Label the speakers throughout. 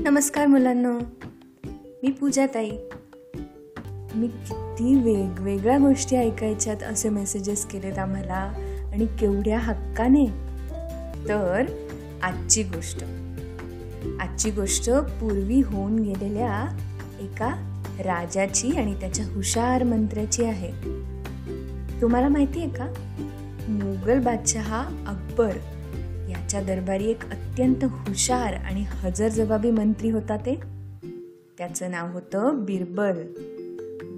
Speaker 1: नमस्कार मुलांनो, मी पूजा ताई. मी किती वेगवेगळ्या गोष्टी ऐकायच्यात असे मेसेजेस केलेत आम्हाला आणि केवढ्या हक्काने. तर आजची गोष्ट पूर्वी होऊन गेलेल्या एका राजाची आणि त्याच्या हुशार मंत्र्याची आहे. तुम्हाला माहिती आहे का, मुघल बादशहा अकबर याच्या दरबारी एक अत्यंत हुशार आणि हजरजबाबी मंत्री होता. त्याचं नाव होतं बिरबल.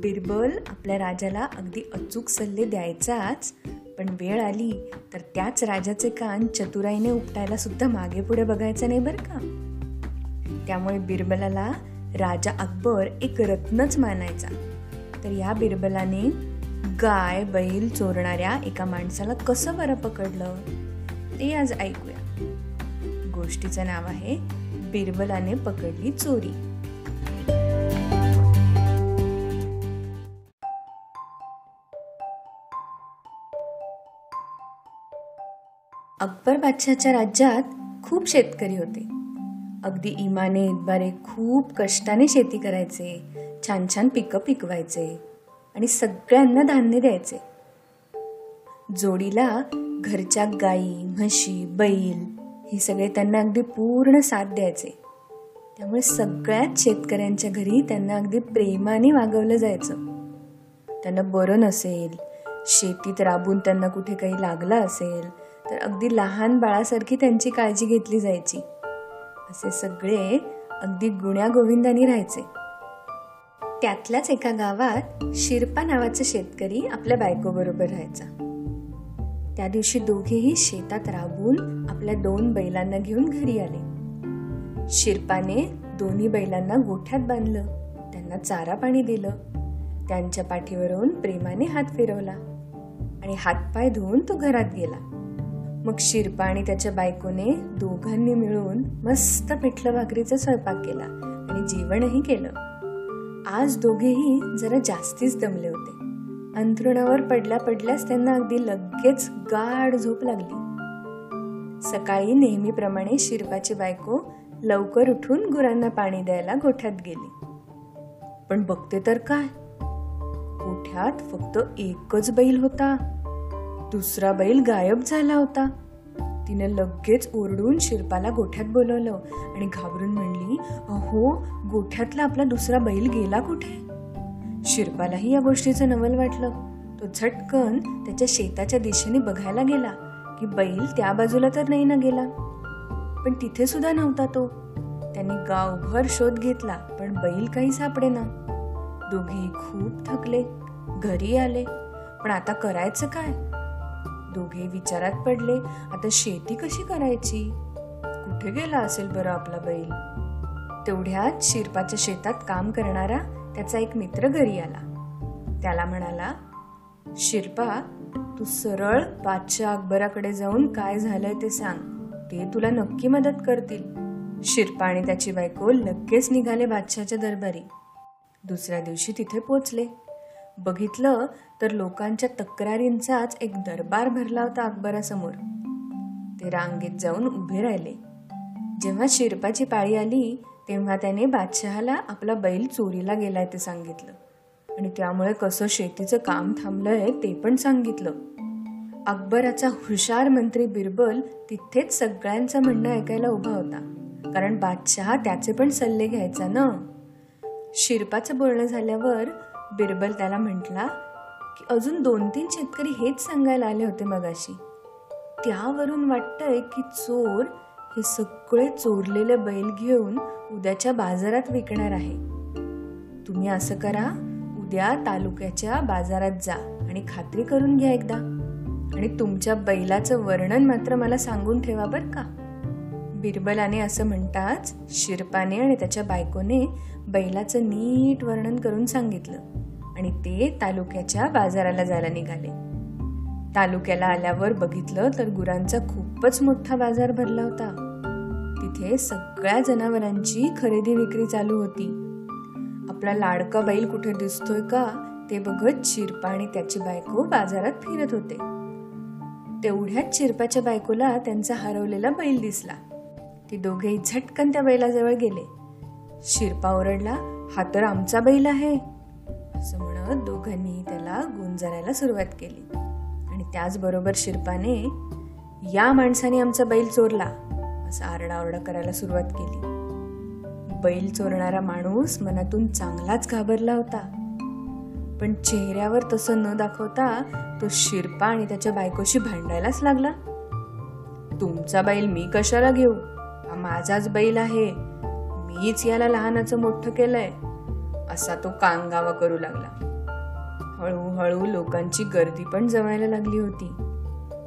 Speaker 1: बिरबल आपल्या राजाला अगदी अचूक सल्ले द्यायचाच, पण वेळ आली तर त्याच राजाचे कान चतुराईने उपटायला सुद्धा मागे पुढे बघायचं नाही बरं का. त्यामुळे बिरबलाला राजा अकबर एक रत्नच मानायचा. तर या बिरबलाने गाय बैल चोरणाऱ्या एका माणसाला कसं बरं पकडलं ते आज ऐकूया. गोष्टीचं नाव आहे बिरबलाने पकडली चोरी. अकबर बादशाहच्या राज्यात खूप शेतकरी होते. अगदी इमाने इतबारे खूप कष्टाने शेती करायचे, छान छान पिकं पिकवायचे आणि सगळ्यांना धान्य द्यायचे. जोडीला घरच्या गाई, म्हशी, बैल हे सगळे त्यांना अगदी पूर्ण साथ द्यायचे. त्यामुळे सगळ्याच शेतकऱ्यांच्या घरी त्यांना अगदी प्रेमाने वागवलं जायचं. त्यांना बरं नसेल, शेतीत राबून त्यांना कुठे काही लागलं असेल तर अगदी लहान बाळासारखी त्यांची काळजी घेतली जायची. असे सगळे अगदी गुण्यागोविंदाने राहायचे. त्यातल्याच एका गावात शिरपा नावाचा शेतकरी आपल्या बायकोबरोबर राहायचा. त्या दिवशी दोघेही शेतात राबून आपल्या 2 बैलांना घेऊन घरी आले. शिरपाने दोन्ही बैलांना गोठ्यात बांधलं, त्यांना चारा पाणी दिलं, त्यांच्या पाठीवरून प्रेमाने हात फिरवला आणि हातपाय धुवून तो घरात गेला. मग शिरपा आणि त्याच्या बायकोने दोघांनी मिळून मस्त पिठलं भाकरीचा स्वयंपाक केला आणि जेवणही केलं. आज दोघेही जरा जास्तीच दमले होते. अंथरुणावर पडल्याच त्यांना अगदी लगेच गाढ झोप लागली. सकाळी नेहमीप्रमाणे शिरपाची बायको लवकर उठून गुरांना पाणी द्यायला गोठ्यात गेली. पण बघते तर काय, गोठ्यात फक्त एकच बैल होता. दुसरा बैल गायब झाला होता. तिने लगेच ओरडून शिरपाला गोठ्यात बोलवलं आणि घाबरून म्हणली, अहो, गोठ्यातला आपला दुसरा बैल गेला कुठे? शिरपालाही या गोष्टीचं नवल वाटलं. तो झटकन त्याच्या शेताच्या दिशेने बघायला गेला की बैल त्या बाजूला तर नाही ना गेला. पण तिथे सुद्धा नव्हता तो. त्यांनी गावभर शोध घेतला, पण बैल काही सापडेना. दोघेही खूप थकले, घरी आले. पण आता करायचं काय? दोघे विचारात पडले. आता शेती कशी करायची? कुठे गेला असेल बरं आपला बैल? तेवढ्यात शिरपाच्या शेतात काम करणारा त्याचा एक मित्र घरी आला. त्याला म्हणाला, शिरपा, तू सरळ बादशाह अकबराकडे जाऊन काय झालंय ते सांग, ते तुला नक्की मदत करतील. शिरपा आणि त्याची बायको लगेच निघाले बादशाहच्या दरबारी. दुसऱ्या दिवशी तिथे पोचले. बघितलं तर लोकांच्या तक्रारींचाच एक दरबार भरला होता अकबरासमोर. ते रांगेत जाऊन उभे राहिले. जेव्हा शिरपाची पाळी आली तेव्हा त्याने बादशहाला आपला बैल चोरीला गेलाय ते सांगितलं आणि त्यामुळे कसं शेतीचं काम थांबलंय ते पण सांगितलं. अकबराचा हुशार मंत्री बिरबल तिथेच सगळ्यांचं म्हणणं ऐकायला उभा होता, कारण बादशहा त्याचे पण सल्ले घ्यायचा ना. शिरपाचं बोलणं झाल्यावर बिरबल त्याला म्हटला की अजून 2-3 शेतकरी हेच सांगायला आले होते मगाशी. त्यावरून वाटतंय की चोर हे सगळे चोरलेले बैल घेऊन उद्याच्या बाजारात विकणार आहे. तुम्ही असं करा, उद्या तालुक्याच्या बाजारात जा आणि खात्री करून घ्या एकदा, आणि तुमच्या बैलाचं वर्णन मात्र मला सांगून ठेवा बरं का. बिरबलाने असं म्हणताच शिरपाने आणि त्याच्या बायकोने बैलाचं नीट वर्णन करून सांगितलं आणि ते तालुक्याच्या बाजाराला जायला निघाले. तालुक्याला आल्यावर बघितलं तर गुरांचा खूपच मोठा बाजार भरला होता. तिथे सगळ्या जनावरांची खरेदी विक्री चालू होती. आपला लाडका बैल कुठे दिसतोय का ते बघत शिरपा आणि त्याची बायको बाजारात फिरत होते. तेवढ्यात शिरपाच्या बायकोला त्यांचा हरवलेला बैल दिसला. ती दोघेही झटकन त्या बैलाजवळ गेले शिरपा ओरडला, हा तर आमचा बैल आहे. असं म्हणत दोघांनी त्याला गुंजारायला सुरुवात केली. आणि त्याचबरोबर शिरपाने, या माणसाने आमचा बैल चोरला, असं आरडाओरडा करायला सुरुवात केली. बैल चोरणारा माणूस मनातून चांगलाच घाबरला होता, पण चेहऱ्यावर तसं न दाखवता तो शिरपा आणि त्याच्या बायकोशी भांडायलाच लागला. तुमचा बैल मी कशाला घेऊ, हा माझाच बैल आहे, मीच याला लहानाचं मोठं केलंय, असा तो कांगावा करू लागला. हळूहळू लोकांची गर्दी पण जमायला लागली होती.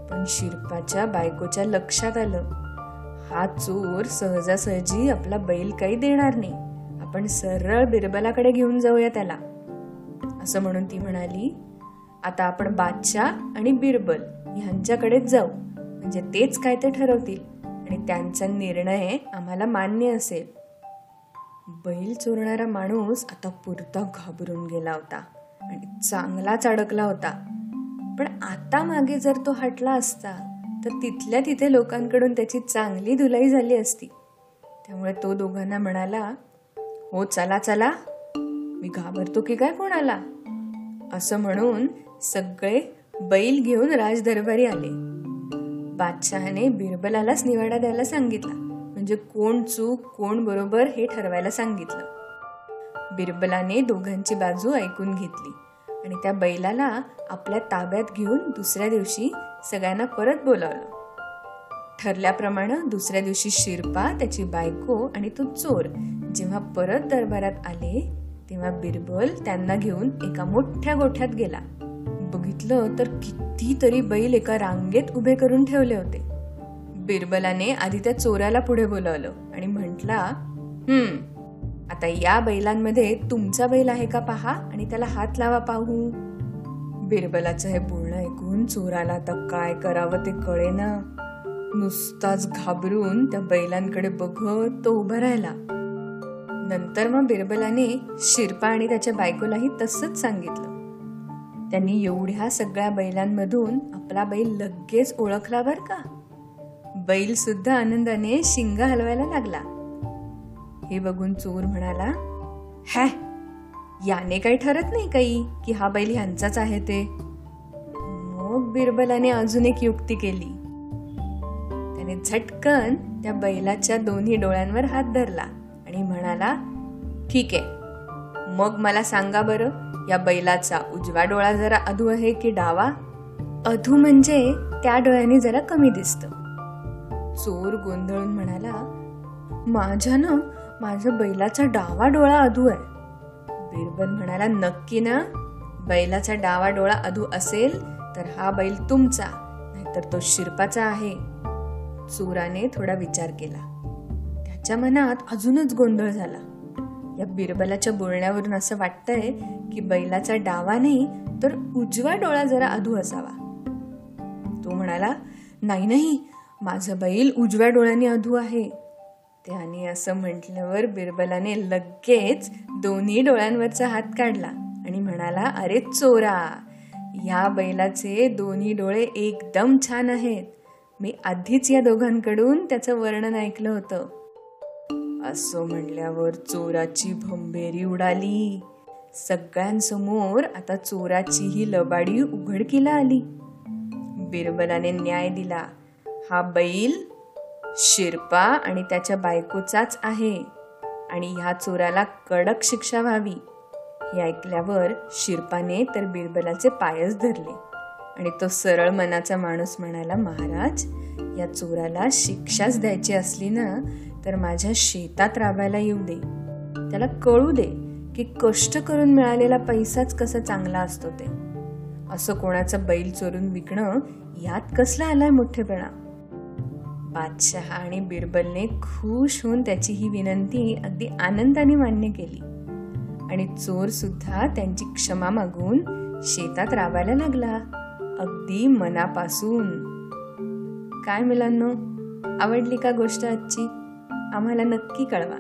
Speaker 1: पण शिरपाच्या बायकोच्या लक्षात आलं, हा चोर सहजासहजी आपला बैल काही देणार नाही, आपण सरळ बिरबलाकडे घेऊन जाऊया त्याला. असं म्हणून ती म्हणाली, आता आपण बादशाह आणि बिरबल ह्यांच्याकडेच जाऊ, म्हणजे तेच काय ते ठरवतील आणि त्यांचा निर्णय आम्हाला मान्य असेल. बैल चोरणारा माणूस आता पुरता घाबरून गेला होता आणि चांगलाच अडकला होता. पण आता मागे जर तो हटला असता तर तिथल्या तिथे लोकांकडून त्याची चांगली धुलाई झाली असती. त्यामुळे तो दोघांना म्हणाला, हो चला चला, मी घाबरतो की काय कोणाला. असं म्हणून सगळे बैल घेऊन राजदरबारी आले. बादशहाने बिरबलालाच निवाडा द्यायला सांगितला, म्हणजे कोण चूक कोण बरोबर हे ठरवायला सांगितलं. बिरबलाने दोघांची बाजू ऐकून घेतली आणि त्या बैलाला आपल्या ताब्यात घेऊन दुसऱ्या दिवशी सगळ्यांना परत बोलावलं. ठरल्याप्रमाणे दुसऱ्या दिवशी शिरपा, त्याची बायको आणि तो चोर जेव्हा परत दरबारात आले तेव्हा बिरबल त्यांना घेऊन एका मोठ्या गोठ्यात गेला. बघितलं तर कितीतरी बैल एका रांगेत उभे करून ठेवले होते. बिरबलाने आधी त्या चोराला पुढे बोलावलं आणि म्हटला, आता या बैलांमध्ये तुमचा बैल आहे का पहा आणि त्याला हात लावा पाहू. बिरबलाचं हे बोलणं ऐकून चोराला आता काय करावं ते कळेना. नुसताच घाबरून त्या बैलांकडे बघत तो उभा राहिला. नंतर मग बिरबलाने शिरपा आणि त्याच्या बायकोलाही तसंच सांगितलं. त्यांनी एवढ्या सगळ्या बैलांमधून आपला बैल लगेच ओळखला बर का. बैल सुद्धा आनंदाने शिंगा हलवायला लागला. हे बघून चोर म्हणाला, याने काही ठरत नाही काही की हा बैल ह्यांचाच आहे ते. मग बिरबलाने अजून एक युक्ती केली. त्याने झटकन त्या बैलाच्या दोन्ही डोळ्यांवर हात धरला आणि म्हणाला, ठीक आहे, मग मला सांगा बरं, या बैलाचा उजवा डोळा जरा अधू आहे की डावा. अधू म्हणजे त्या डोळ्याने जरा कमी दिसतं. चोर गोंधळून म्हणाला, माझ्या बैलाचा डावा डोळा अधू आहे. बिरबल म्हणाला, नक्की ना, बैलाचा डावा डोळा अधू असेल तर हा बैल तुमचा, नाहीतर तो शिरपाचा आहे. चोराने थोडा विचार केला. त्याच्या मनात अजूनच गोंधळ झाला. या बिरबलाच्या बोलण्यावरून असं वाटतंय की बैलाचा डावा नाही तर उजवा डोळा जरा अधू असावा. तो म्हणाला, नाही, माझं बैल उजव्या डोळ्याने अधू आहे. त्याने असं म्हटल्यावर बिरबलाने लगेच दोन्ही डोळ्यांवरचा हात काढला आणि म्हणाला, अरे चोरा, या बैलाचे दोन्ही डोळे एकदम छान आहेत. मी आधीच या दोघांकडून त्याचं वर्णन ऐकलं होतं. असं म्हणल्यावर चोराची भंबेरी उडाली. सगळ्यांसमोर आता चोराची ही लबाडी उघडकीला आली. बिरबलाने न्याय दिला. हा बैल शिरपा आणि त्याच्या बायकोचाच आहे आणि ह्या चोराला कडक शिक्षा व्हावी. हे ऐकल्यावर शिरपाने तर बिरबलाचे पायच धरले आणि तो सरळ मनाचा माणूस म्हणाला, महाराज, या चोराला शिक्षाच द्यायची असली ना तर माझ्या शेतात राबायला येऊ दे. त्याला कळू दे की कष्ट करून मिळालेला पैसाच कसा चांगला असतो ते. असं कोणाचा बैल चोरून विकणं यात कसला आलाय मोठेपणा. बादशहा आणि बिरबलने खुश होऊन त्याची ही विनंती अगदी आनंदाने मान्य केली आणि चोर सुद्धा त्यांची क्षमा मागून शेतात राबायला लागला, अगदी मनापासून. काय मुलांनो, आवडली का गोष्ट आजची? आम्हाला नक्की कळवा.